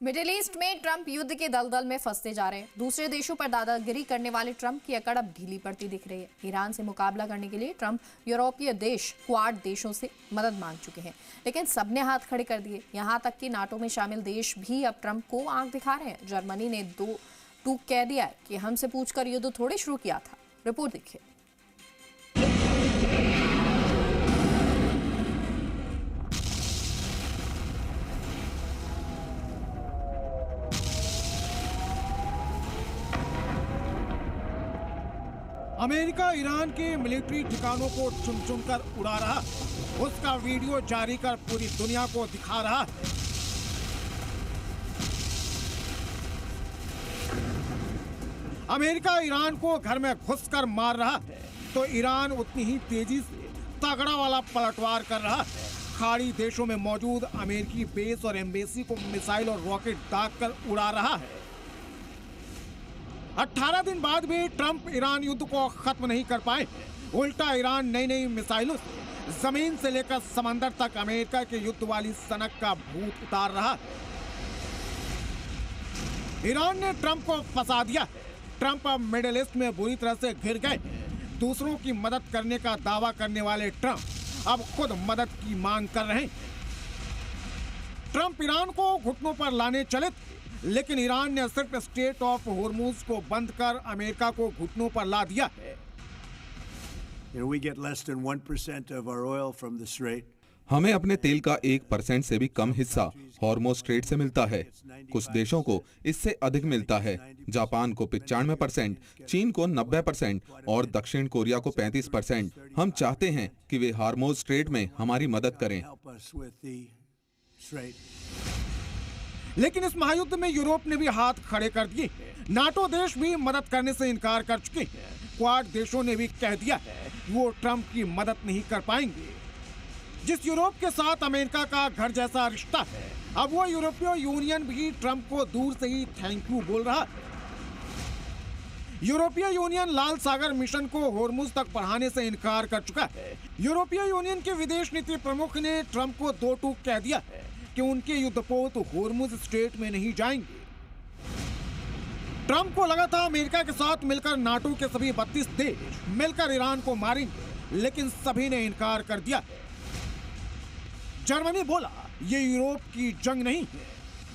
Middle east में Trump युद्ध के दलदल में फंसते जा रहे हैं। दूसरे देशों पर दादागिरी करने वाले ट्रंप की अकड़ अब ढीली पड़ती दिख रही है। ईरान से मुकाबला करने के लिए ट्रंप यूरोपीय देश क्वाड देशों से मदद मांग चुके हैं, लेकिन सबने हाथ खड़े कर दिए। यहां तक कि नाटो में शामिल देश भी अब ट्रंप को आंख दिखा रहे हैं। जर्मनी ने दो टूक कह दिया है कि हमसे पूछकर युद्ध थोड़े शुरू किया था। रिपोर्ट देखिए। अमेरिका ईरान के मिलिट्री ठिकानों को चुन चुन कर उड़ा रहा, उसका वीडियो जारी कर पूरी दुनिया को दिखा रहा है। अमेरिका ईरान को घर में घुसकर मार रहा है तो ईरान उतनी ही तेजी से तगड़ा वाला पलटवार कर रहा है। खाड़ी देशों में मौजूद अमेरिकी बेस और एम्बेसी को मिसाइल और रॉकेट दागकर उड़ा रहा है। 18 दिन बाद भी ट्रंप ईरान युद्ध को खत्म नहीं कर पाए। उल्टा ईरान नई नई मिसाइलों से जमीन से लेकर समंदर तक अमेरिका के युद्ध वाली सनक का भूत उतार रहा है। ईरान ने ट्रंप को फंसा दिया है। ट्रंप अब मिडिल ईस्ट में बुरी तरह से घिर गए। दूसरों की मदद करने का दावा करने वाले ट्रंप अब खुद मदद की मांग कर रहे हैं। ट्रंप ईरान को घुटनों पर लाने चले थे, लेकिन ईरान ने सिर्फ स्ट्रेट ऑफ होर्मुज को बंद कर अमेरिका को घुटनों पर ला दिया है। We get less than 1% of our oil from the strait. हमें अपने तेल का 1% से भी कम हिस्सा हॉर्मुज स्ट्रेट से मिलता है। कुछ देशों को इससे अधिक मिलता है। जापान को 95%, चीन को 90% और दक्षिण कोरिया को 35%। हम चाहते हैं कि वे हॉर्मुज स्ट्रेट में हमारी मदद करें। लेकिन इस महायुद्ध में यूरोप ने भी हाथ खड़े कर दिए। नाटो देश भी मदद करने से इनकार कर चुके हैं। क्वाड देशों ने भी कह दिया है वो ट्रंप की मदद नहीं कर पाएंगे। जिस यूरोप के साथ अमेरिका का घर जैसा रिश्ता है, अब वो यूरोपीय यूनियन भी ट्रंप को दूर से ही थैंक यू बोल रहा है। यूरोपीय यूनियन लाल सागर मिशन को होर्मुज तक बढ़ाने से इनकार कर चुका है। यूरोपीय यूनियन के विदेश नीति प्रमुख ने ट्रंप को दो टूक कह दिया है कि उनके युद्धपोत होर्मुज स्ट्रेट में नहीं जाएंगे। ट्रंप को लगा था अमेरिका के साथ मिलकर नाटो के सभी 32 देश मिलकर ईरान को मारेंगे, लेकिन सभी ने इनकार कर दिया है। जर्मनी बोला ये यूरोप की जंग नहीं है।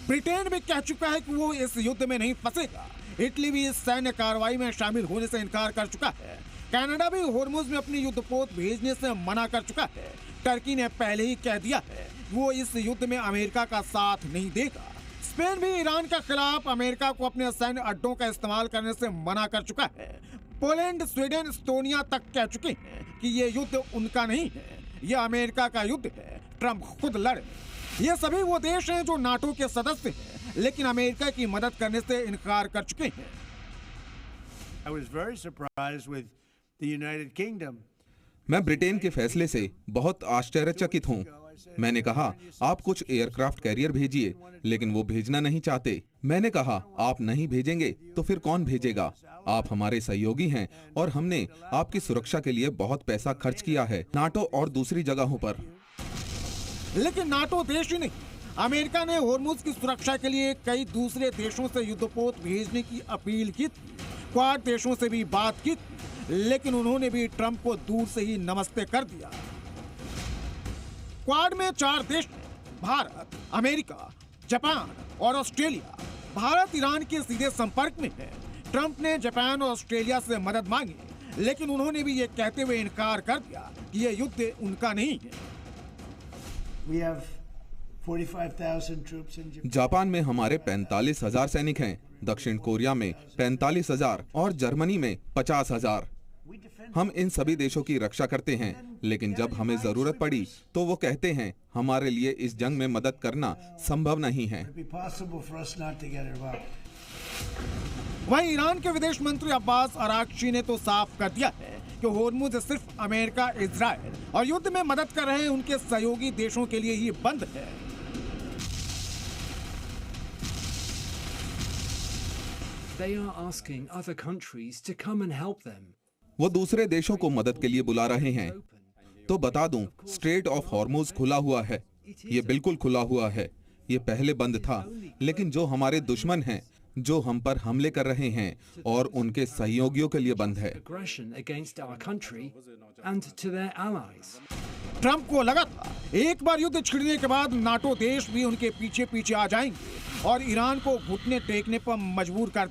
ब्रिटेन भी कह चुका है कि वो इस युद्ध में नहीं फंसेगा। इटली भी इस सैन्य कार्रवाई में शामिल होने से इनकार कर चुका है। कनाडा भी होर्मुज में अपनी युद्धपोत भेजने से मना कर चुका है। टर्की ने पहले ही कह दिया है वो इस युद्ध में अमेरिका का साथ नहीं देगा। स्पेन भी ईरान के खिलाफ अमेरिका को अपने सैन्य अड्डों का इस्तेमाल करने से मना कर चुका है। पोलैंड, स्वीडन, एस्टोनिया तक कह चुके हैं कि ये युद्ध उनका नहीं है, ये अमेरिका का युद्ध है, ट्रंप खुद लड़े। ये सभी वो देश हैं जो नाटो के सदस्य हैं, लेकिन अमेरिका की मदद करने से इनकार कर चुके हैं। I was very surprised with the United Kingdom. मैं ब्रिटेन के फैसले से बहुत आश्चर्यचकित हूँ। मैंने कहा आप कुछ एयरक्राफ्ट कैरियर भेजिए, लेकिन वो भेजना नहीं चाहते। मैंने कहा आप नहीं भेजेंगे तो फिर कौन भेजेगा? आप हमारे सहयोगी हैं और हमने आपकी सुरक्षा के लिए बहुत पैसा खर्च किया है, नाटो और दूसरी जगहों पर। लेकिन नाटो देश ही नहीं, अमेरिका ने होर्मुज की सुरक्षा के लिए कई दूसरे देशों से युद्धपोत भेजने की अपील की थी। क्वाड देशों से भी बात की, लेकिन उन्होंने भी ट्रंप को दूर से ही नमस्ते कर दिया। क्वाड में 4 देश हैं, भारत, अमेरिका, जापान और ऑस्ट्रेलिया। भारत ईरान के सीधे संपर्क में है। ट्रंप ने जापान और ऑस्ट्रेलिया से मदद मांगी, लेकिन उन्होंने भी ये कहते हुए इनकार कर दिया कि ये युद्ध उनका नहीं है। जापान में हमारे 45,000 सैनिक हैं, दक्षिण कोरिया में 45,000 और जर्मनी में 50,000। हम इन सभी देशों की रक्षा करते हैं, लेकिन जब हमें जरूरत पड़ी तो वो कहते हैं हमारे लिए इस जंग में मदद करना संभव नहीं है। वहीं ईरान के विदेश मंत्री अब्बास अराक्ची ने तो साफ कर दिया है कि होर्मुज सिर्फ अमेरिका, इजराइल और युद्ध में मदद कर रहे उनके सहयोगी देशों के लिए ही बंद है। They are asking other countries to come and help them. वो दूसरे देशों को मदद के लिए बुला रहे हैं। तो बता दूं, स्ट्रेट ऑफ हॉर्मुज खुला हुआ है। ये बिल्कुल खुला हुआ है। ये पहले बंद था, लेकिन जो हमारे दुश्मन हैं, जो हम पर हमले कर रहे हैं और उनके सहयोगियों के लिए बंद है। Aggression against our country and to their allies. Trump को लगा था एक बार युद्ध छिड़ने के बाद नाटो देश भी उनके पीछे पीछे आ जाएंगे और ईरान को घुटने टेकने पर मजबूर कर देंगे।